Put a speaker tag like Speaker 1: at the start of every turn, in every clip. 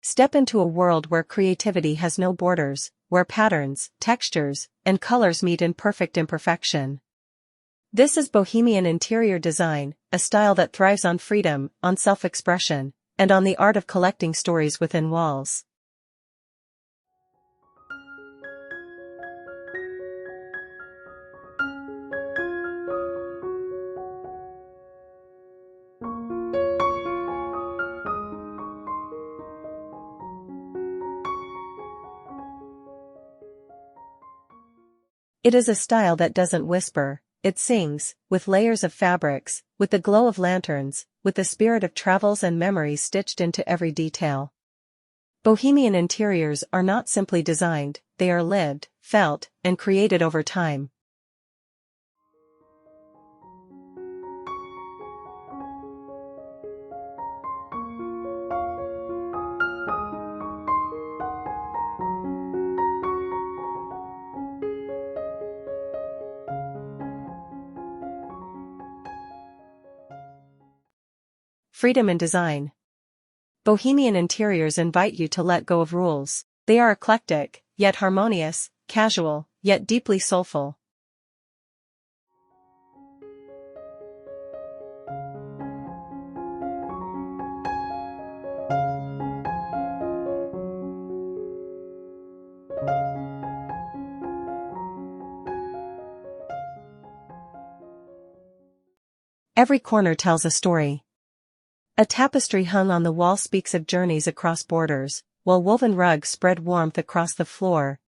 Speaker 1: Step into a world where creativity has no borders, where patterns, textures, and colors meet in perfect imperfection. This is Bohemian interior design, a style that thrives on freedom, on self-expression, and on the art of collecting stories within walls. It is a style that doesn't whisper, it sings, with layers of fabrics, with the glow of lanterns, with the spirit of travels and memories stitched into every detail. Bohemian interiors are not simply designed, they are lived, felt, and created over time. Freedom in design. Bohemian interiors invite you to let go of rules. They are eclectic, yet harmonious, casual, yet deeply soulful. Every corner tells a story. A tapestry hung on the wall speaks of journeys across borders, while woven rugs spread warmth across the floor.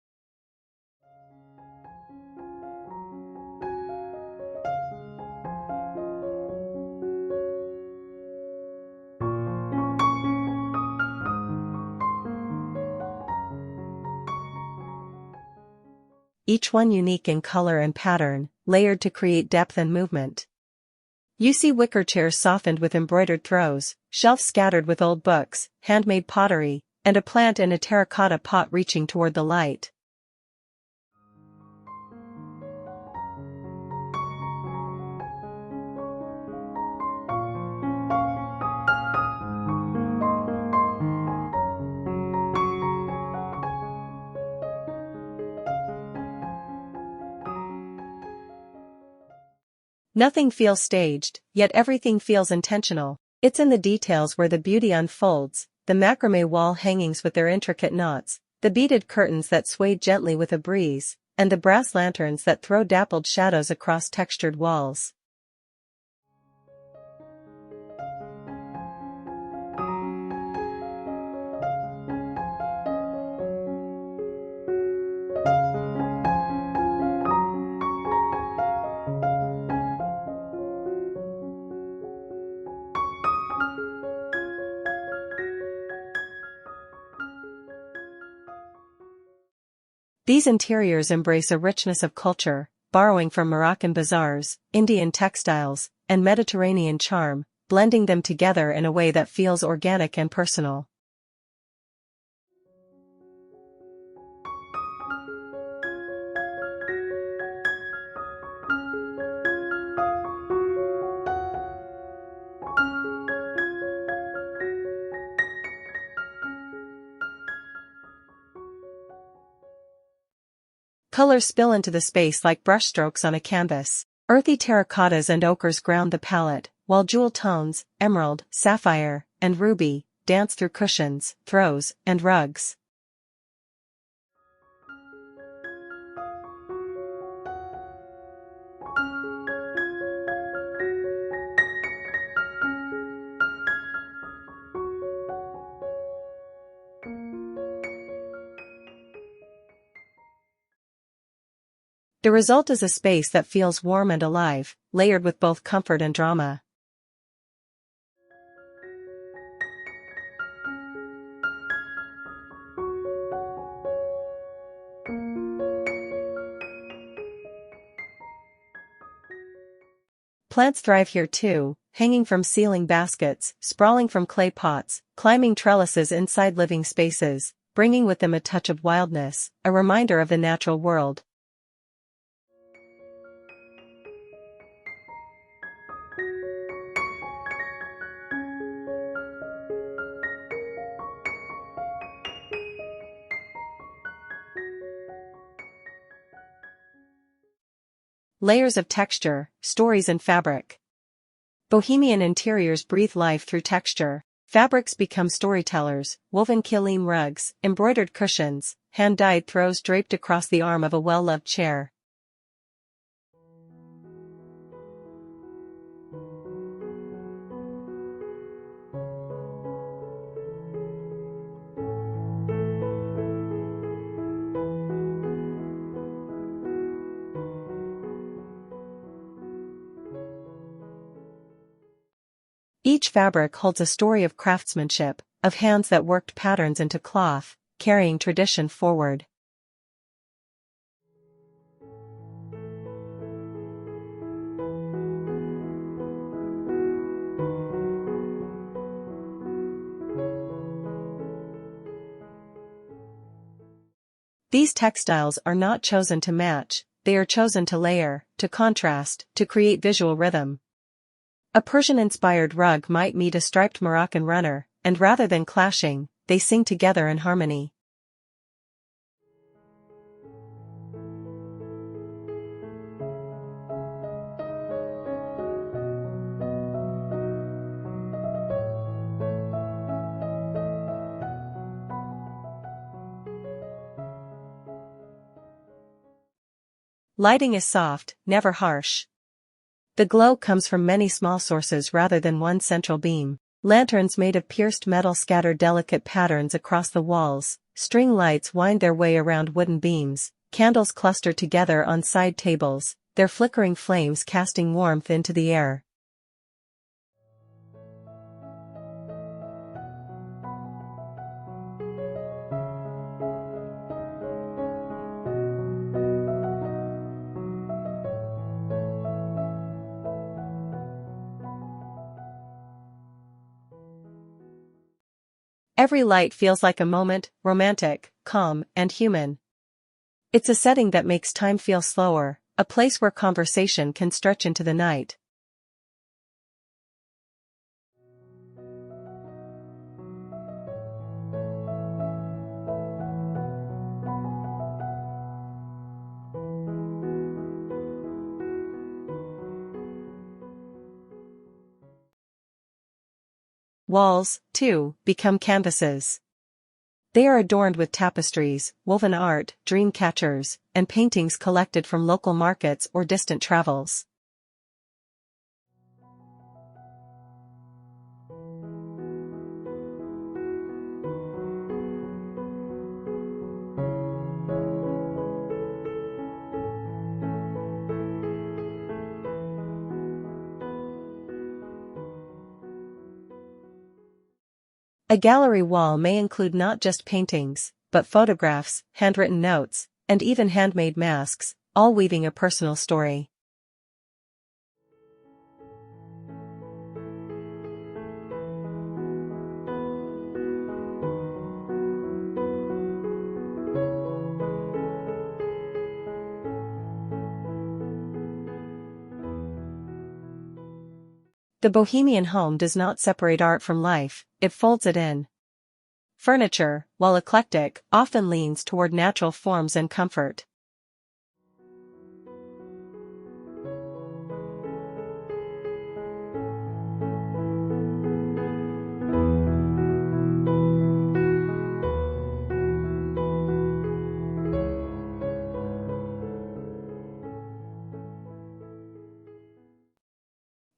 Speaker 1: Each one unique in color and pattern, layered to create depth and movement. You see wicker chairs softened with embroidered throws, shelves scattered with old books, handmade pottery, and a plant in a terracotta pot reaching toward the light. Nothing feels staged, yet everything feels intentional. It's in the details where the beauty unfolds, the macrame wall hangings with their intricate knots, the beaded curtains that sway gently with a breeze, and the brass lanterns that throw dappled shadows across textured walls. These interiors embrace a richness of culture, borrowing from Moroccan bazaars, Indian textiles, and Mediterranean charm, blending them together in a way that feels organic and personal. Colors spill into the space like brushstrokes on a canvas. Earthy terracottas and ochres ground the palette, while jewel tones, emerald, sapphire, and ruby, dance through cushions, throws, and rugs. The result is a space that feels warm and alive, layered with both comfort and drama. Plants thrive here too, hanging from ceiling baskets, sprawling from clay pots, climbing trellises inside living spaces, bringing with them a touch of wildness, a reminder of the natural world. layers of texture, stories in fabric. Bohemian interiors breathe life through texture. Fabrics become storytellers, woven kilim rugs, embroidered cushions, hand-dyed throws draped across the arm of a well-loved chair. Each fabric holds a story of craftsmanship, of hands that worked patterns into cloth, carrying tradition forward. These textiles are not chosen to match, they are chosen to layer, to contrast, to create visual rhythm. A Persian-inspired rug might meet a striped Moroccan runner, and rather than clashing, they sing together in harmony. Lighting is soft, never harsh. The glow comes from many small sources rather than one central beam. Lanterns made of pierced metal scatter delicate patterns across the walls, string lights wind their way around wooden beams, candles cluster together on side tables, their flickering flames casting warmth into the air. Every light feels like a moment, romantic, calm, and human. It's a setting that makes time feel slower, a place where conversation can stretch into the night. Walls, too, become canvases. They are adorned with tapestries, woven art, dream catchers, and paintings collected from local markets or distant travels. A gallery wall may include not just paintings, but photographs, handwritten notes, and even handmade masks, all weaving a personal story. The Bohemian home does not separate art from life, it folds it in. Furniture, while eclectic, often leans toward natural forms and comfort.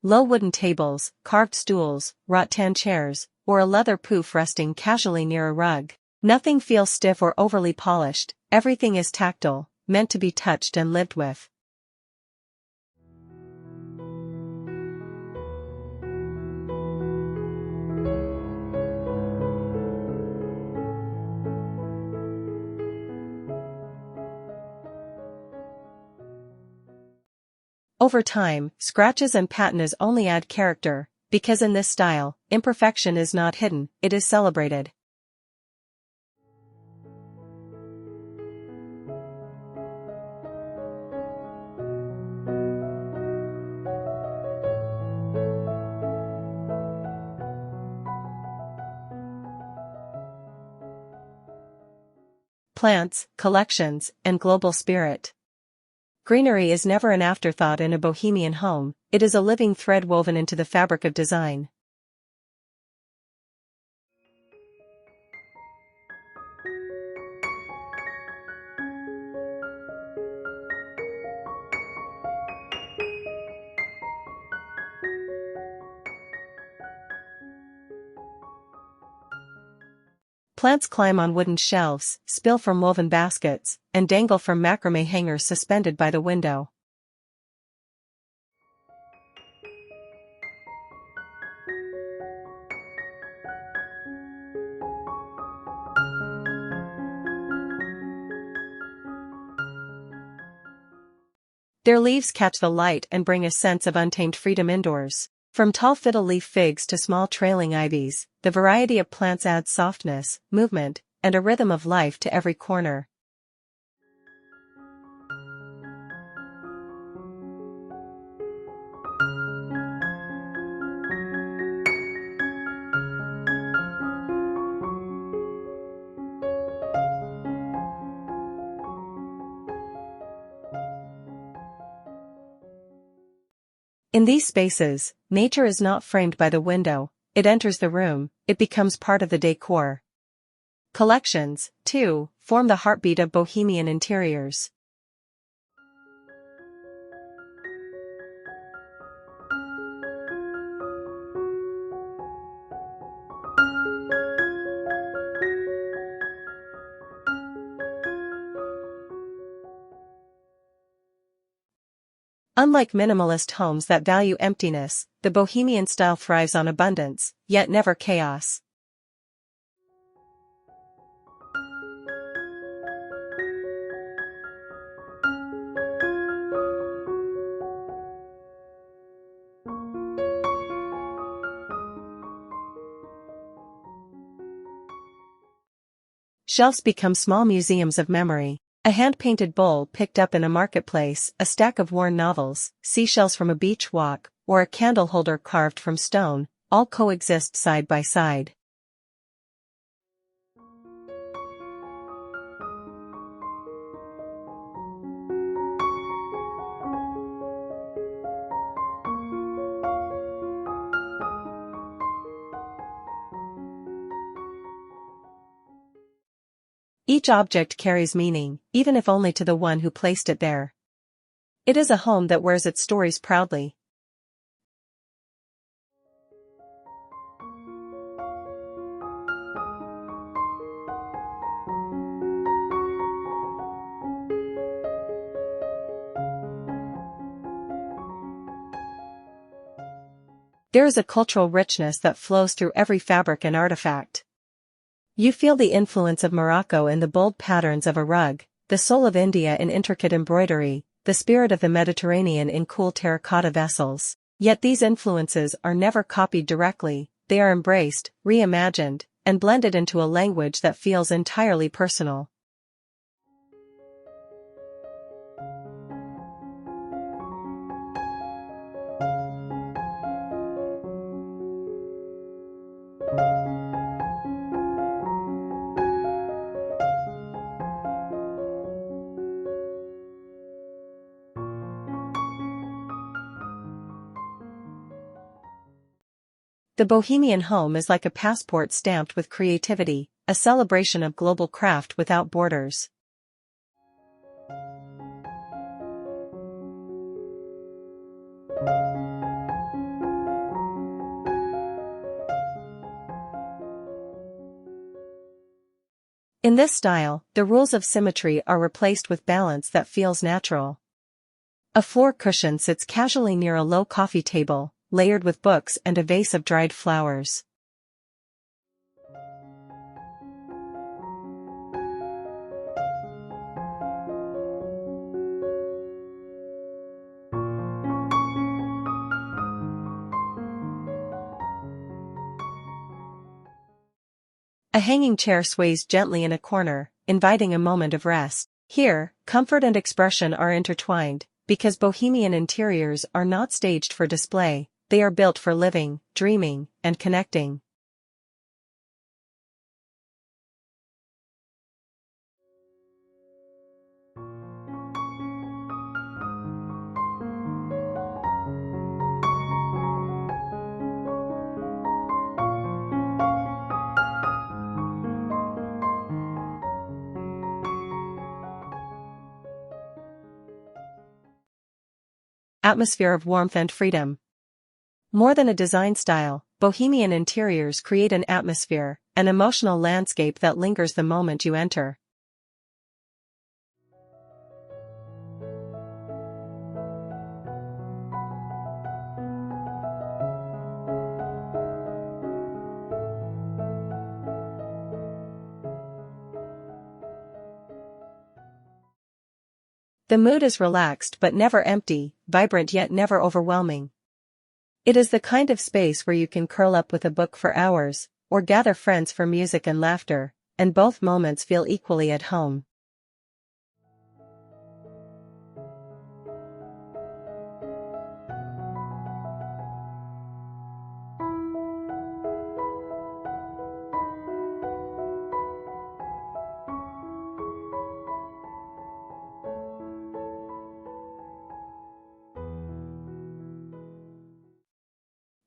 Speaker 1: Low wooden tables, carved stools, rattan chairs, or a leather pouf resting casually near a rug. Nothing feels stiff or overly polished, everything is tactile, meant to be touched and lived with. Over time, scratches and patinas only add character, because in this style, imperfection is not hidden, it is celebrated. Plants, collections, and global spirit. Greenery is never an afterthought in a Bohemian home, it is a living thread woven into the fabric of design. Plants climb on wooden shelves, spill from woven baskets, and dangle from macrame hangers suspended by the window. Their leaves catch the light and bring a sense of untamed freedom indoors. From tall fiddle leaf figs to small trailing ivies, the variety of plants adds softness, movement, and a rhythm of life to every corner. In these spaces, nature is not framed by the window, it enters the room, it becomes part of the decor. Collections, too, form the heartbeat of Bohemian interiors. Unlike minimalist homes that value emptiness, the Bohemian style thrives on abundance, yet never chaos. Shelves become small museums of memory. A hand-painted bowl picked up in a marketplace, a stack of worn novels, seashells from a beach walk, or a candle holder carved from stone, all coexist side by side. Each object carries meaning, even if only to the one who placed it there. It is a home that wears its stories proudly. There is a cultural richness that flows through every fabric and artifact. You feel the influence of Morocco in the bold patterns of a rug, the soul of India in intricate embroidery, the spirit of the Mediterranean in cool terracotta vessels. Yet these influences are never copied directly, they are embraced, reimagined, and blended into a language that feels entirely personal. The Bohemian home is like a passport stamped with creativity, a celebration of global craft without borders. In this style, the rules of symmetry are replaced with balance that feels natural. A floor cushion sits casually near a low coffee table, layered with books and a vase of dried flowers. A hanging chair sways gently in a corner, inviting a moment of rest. Here, comfort and expression are intertwined, because Bohemian interiors are not staged for display, they are built for living, dreaming, and connecting. atmosphere of warmth and freedom. More than a design style, Bohemian interiors create an atmosphere, an emotional landscape that lingers the moment you enter. The mood is relaxed but never empty, vibrant yet never overwhelming. It is the kind of space where you can curl up with a book for hours, or gather friends for music and laughter, and both moments feel equally at home.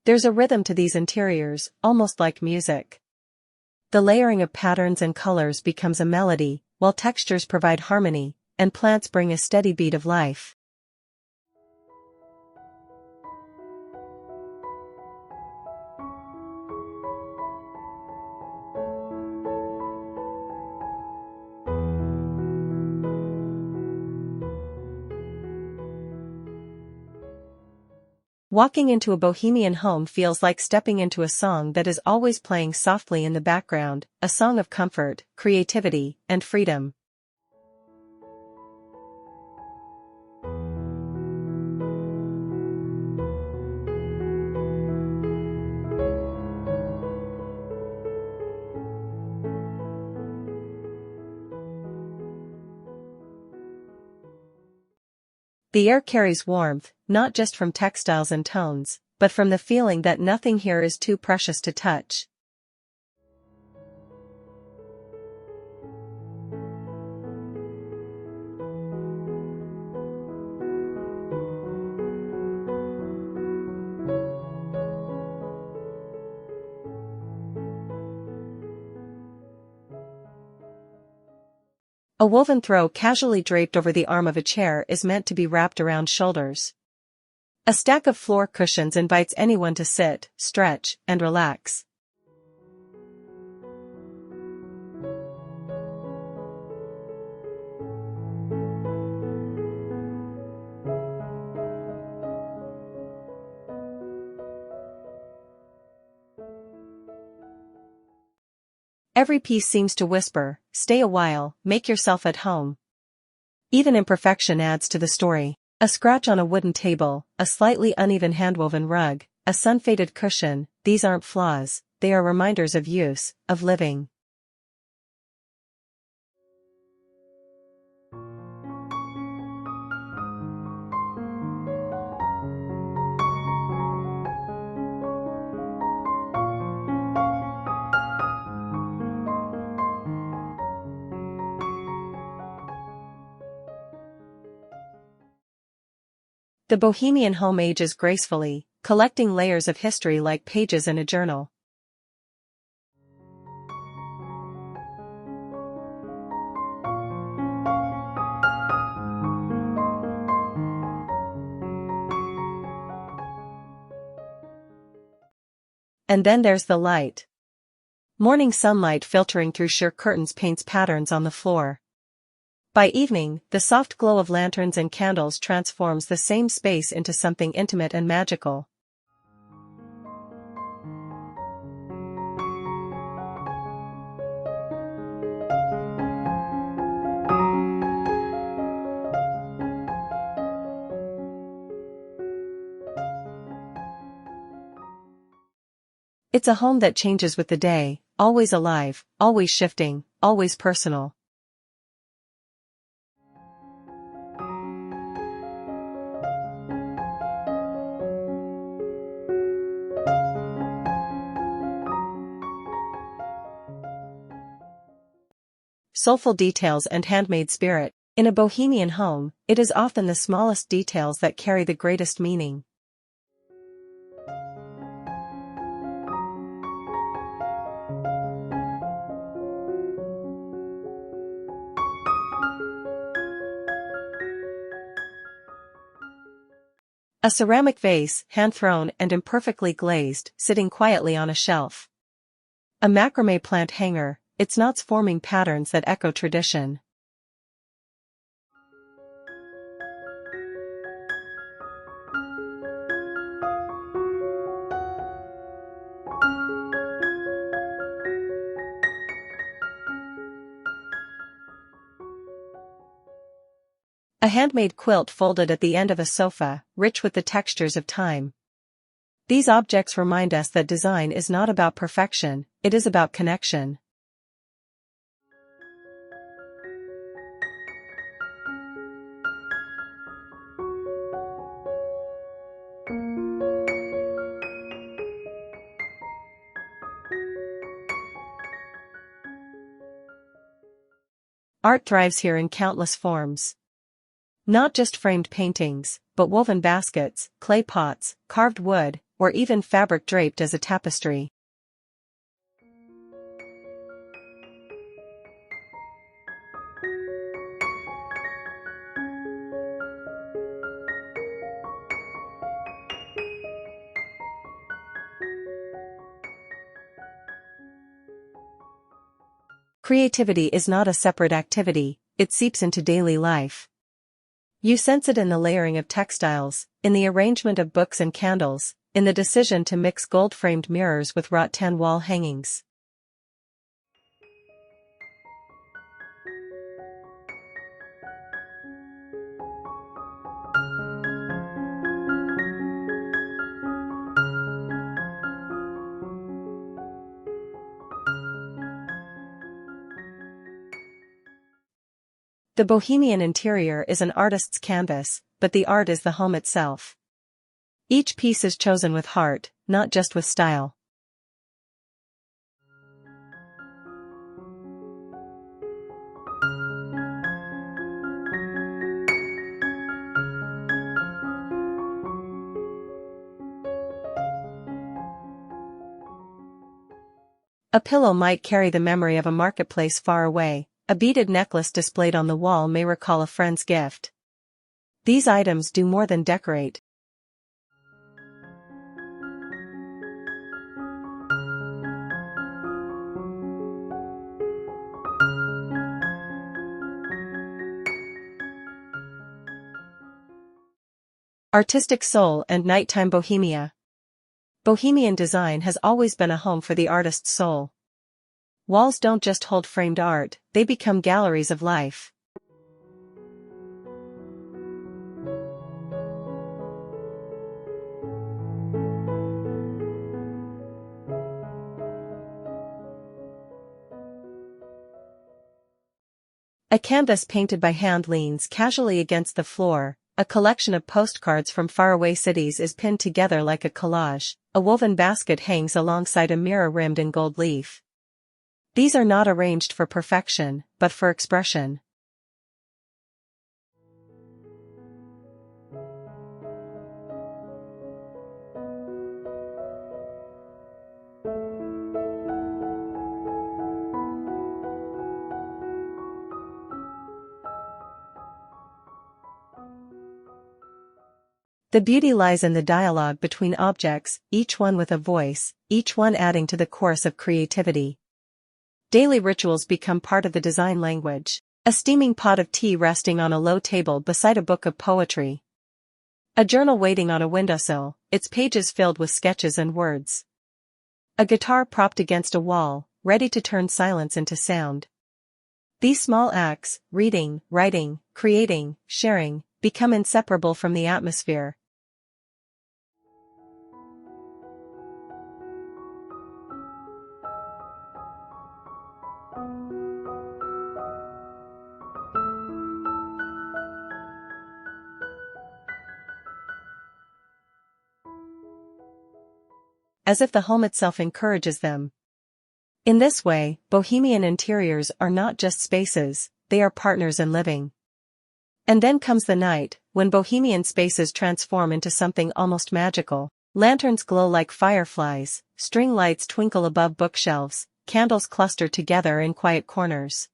Speaker 1: There's a rhythm to these interiors, almost like music. The layering of patterns and colors becomes a melody, while textures provide harmony, and plants bring a steady beat of life. Walking into a Bohemian home feels like stepping into a song that is always playing softly in the background, a song of comfort, creativity, and freedom. The air carries warmth, not just from textiles and tones, but from the feeling that nothing here is too precious to touch. A woven throw casually draped over the arm of a chair is meant to be wrapped around shoulders. A stack of floor cushions invites anyone to sit, stretch, and relax. Every piece seems to whisper, "Stay a while, make yourself at home." Even imperfection adds to the story. A scratch on a wooden table, a slightly uneven handwoven rug, a sun-faded cushion, these aren't flaws, they are reminders of use, of living. The Bohemian home ages gracefully, collecting layers of history like pages in a journal. And then there's the light. Morning sunlight filtering through sheer curtains paints patterns on the floor. By evening, the soft glow of lanterns and candles transforms the same space into something intimate and magical. It's a home that changes with the day, always alive, always shifting, always personal. Soulful details and handmade spirit. In a Bohemian home, it is often the smallest details that carry the greatest meaning. A ceramic vase, hand-thrown and imperfectly glazed, sitting quietly on a shelf. A macrame plant hanger, its knots forming patterns that echo tradition. A handmade quilt folded at the end of a sofa, rich with the textures of time. These objects remind us that design is not about perfection, it is about connection. Art thrives here in countless forms. Not just framed paintings, but woven baskets, clay pots, carved wood, or even fabric draped as a tapestry. Creativity is not a separate activity, it seeps into daily life. You sense it in the layering of textiles, in the arrangement of books and candles, in the decision to mix gold-framed mirrors with rattan wall hangings. The Bohemian interior is an artist's canvas, but the art is the home itself. Each piece is chosen with heart, not just with style. A pillow might carry the memory of a marketplace far away. A beaded necklace displayed on the wall may recall a friend's gift. These items do more than decorate. Artistic soul and nighttime bohemia. Bohemian design has always been a home for the artist's soul. Walls don't just hold framed art, they become galleries of life. A canvas painted by hand leans casually against the floor, a collection of postcards from faraway cities is pinned together like a collage, a woven basket hangs alongside a mirror rimmed in gold leaf. These are not arranged for perfection, but for expression. The beauty lies in the dialogue between objects, each one with a voice, each one adding to the chorus of creativity. Daily rituals become part of the design language. A steaming pot of tea resting on a low table beside a book of poetry. A journal waiting on a windowsill, its pages filled with sketches and words. A guitar propped against a wall, ready to turn silence into sound. These small acts, reading, writing, creating, sharing, become inseparable from the atmosphere. As if the home itself encourages them. In this way, Bohemian interiors are not just spaces, they are partners in living. And then comes the night, when Bohemian spaces transform into something almost magical. Lanterns glow like fireflies, string lights twinkle above bookshelves, candles cluster together in quiet corners.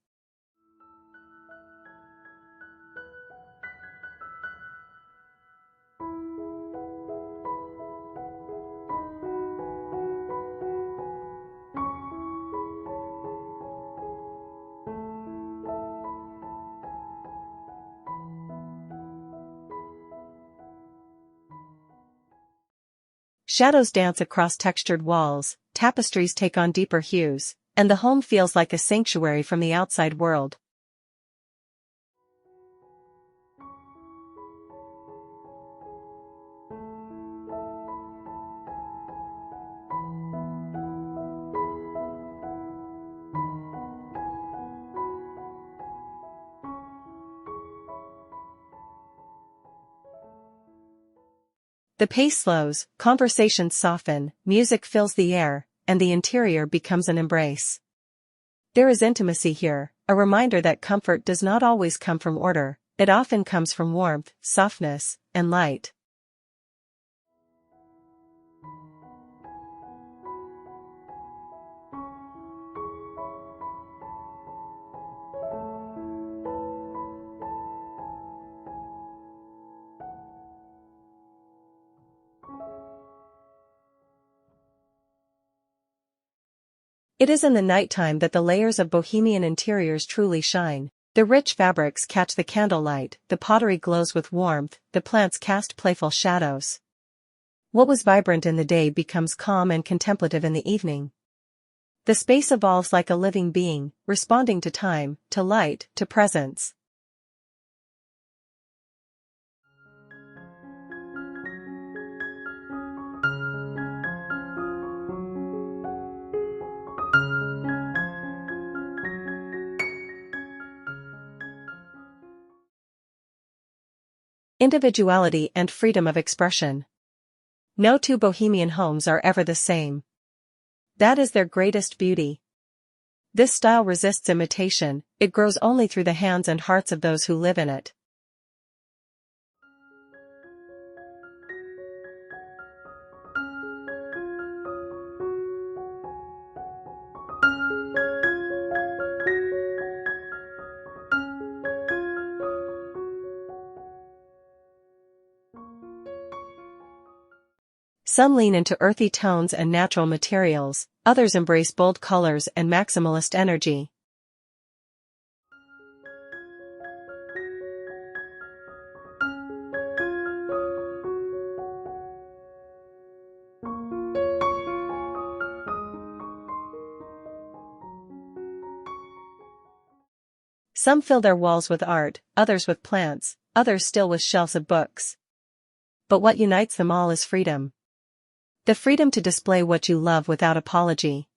Speaker 1: Shadows dance across textured walls, tapestries take on deeper hues, and the home feels like a sanctuary from the outside world. The pace slows, conversations soften, music fills the air, and the interior becomes an embrace. There is intimacy here, a reminder that comfort does not always come from order, it often comes from warmth, softness, and light. It is in the nighttime that the layers of Bohemian interiors truly shine. The rich fabrics catch the candlelight, the pottery glows with warmth, the plants cast playful shadows. What was vibrant in the day becomes calm and contemplative in the evening. The space evolves like a living being, responding to time, to light, to presence. Individuality and freedom of expression. No two Bohemian homes are ever the same. That is their greatest beauty. This style resists imitation, it grows only through the hands and hearts of those who live in it. Some lean into earthy tones and natural materials, others embrace bold colors and maximalist energy. Some fill their walls with art, others with plants, others still with shelves of books. But what unites them all is freedom. The freedom to display what you love without apology.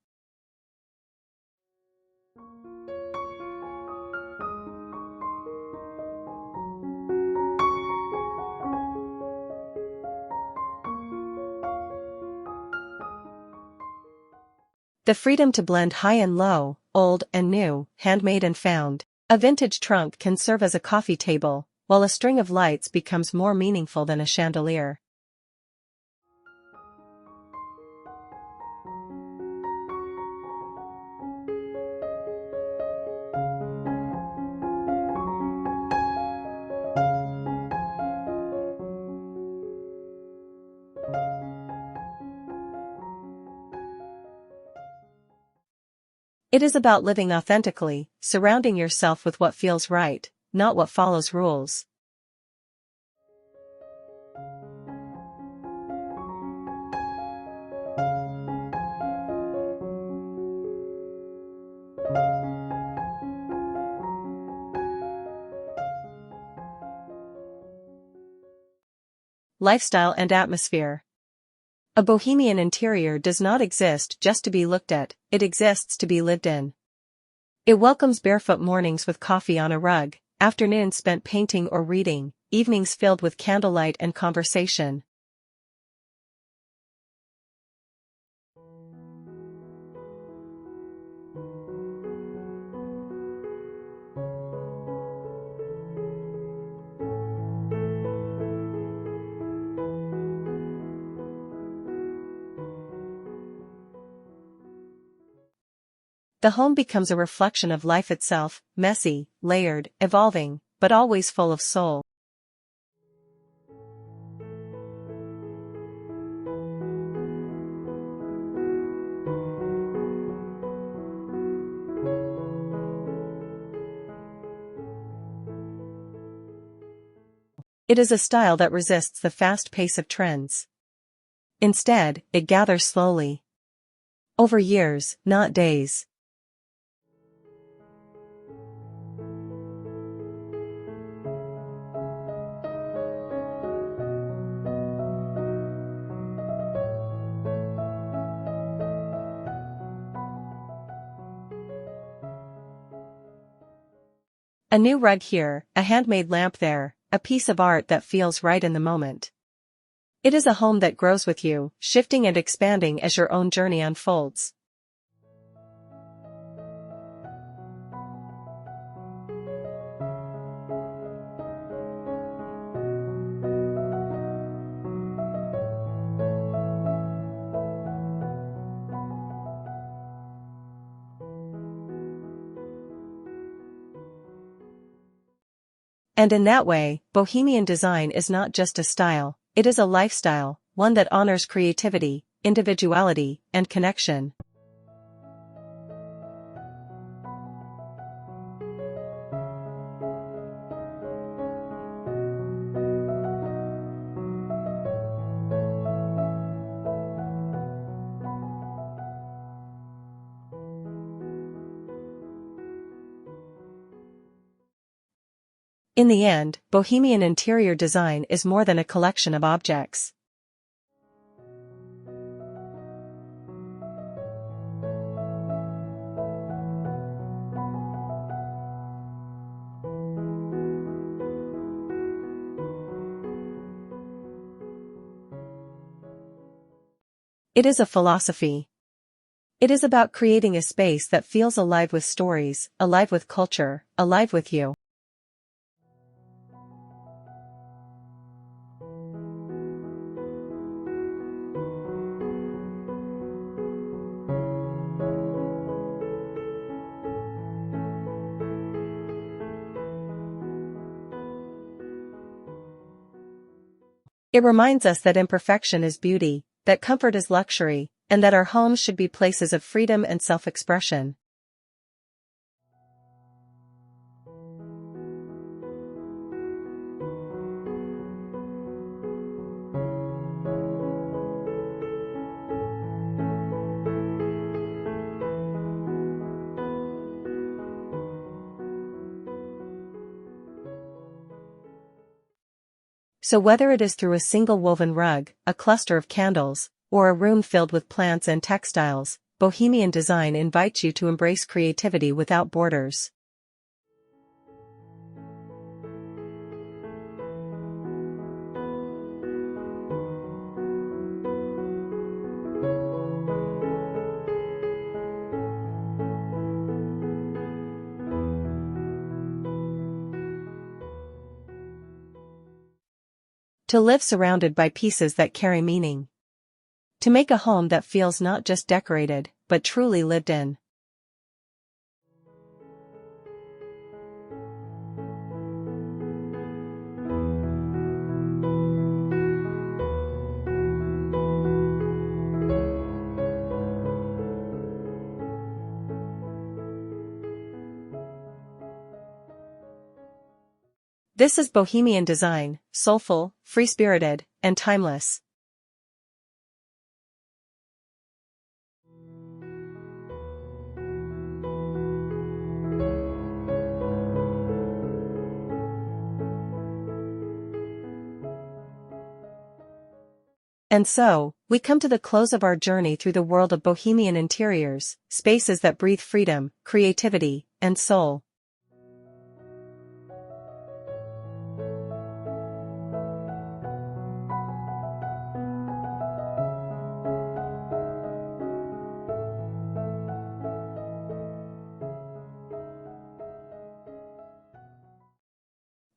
Speaker 1: The freedom to blend high and low, old and new, handmade and found. A vintage trunk can serve as a coffee table, while a string of lights becomes more meaningful than a chandelier. It is about living authentically, surrounding yourself with what feels right, not what follows rules. Lifestyle and atmosphere. A Bohemian interior does not exist just to be looked at, it exists to be lived in. It welcomes barefoot mornings with coffee on a rug, afternoons spent painting or reading, evenings filled with candlelight and conversation. The home becomes a reflection of life itself, messy, layered, evolving, but always full of soul. It is a style that resists the fast pace of trends. Instead, it gathers slowly. Over years, not days. A new rug here, a handmade lamp there, a piece of art that feels right in the moment. It is a home that grows with you, shifting and expanding as your own journey unfolds. And in that way, Bohemian design is not just a style, it is a lifestyle, one that honors creativity, individuality, and connection. In the end, Bohemian interior design is more than a collection of objects. It is a philosophy. It is about creating a space that feels alive with stories, alive with culture, alive with you. It reminds us that imperfection is beauty, that comfort is luxury, and that our homes should be places of freedom and self-expression. So whether it is through a single woven rug, a cluster of candles, or a room filled with plants and textiles, Bohemian design invites you to embrace creativity without borders. To live surrounded by pieces that carry meaning. To make a home that feels not just decorated, but truly lived in. This is Bohemian design, soulful, free-spirited, and timeless. And so, we come to the close of our journey through the world of Bohemian interiors, spaces that breathe freedom, creativity, and soul.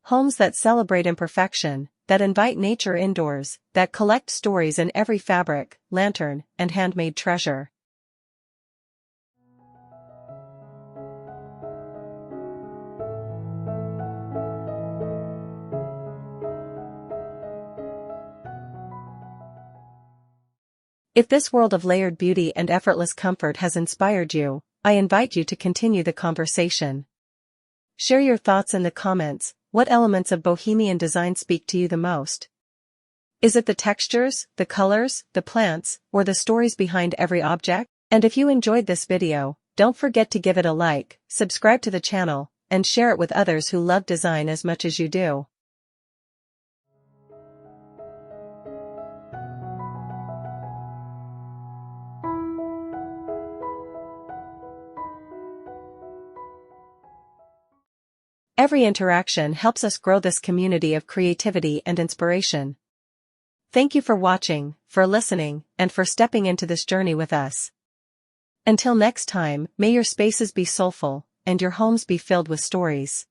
Speaker 1: Homes that celebrate imperfection, that invite nature indoors, that collect stories in every fabric, lantern, and handmade treasure. If this world of layered beauty and effortless comfort has inspired you, I invite you to continue the conversation. Share your thoughts in the comments. What elements of Bohemian design speak to you the most? Is it the textures, the colors, the plants, or the stories behind every object? And if you enjoyed this video, don't forget to give it a like, subscribe to the channel, and share it with others who love design as much as you do. Every interaction helps us grow this community of creativity and inspiration. Thank you for watching, for listening, and for stepping into this journey with us. Until next time, may your spaces be soulful, and your homes be filled with stories.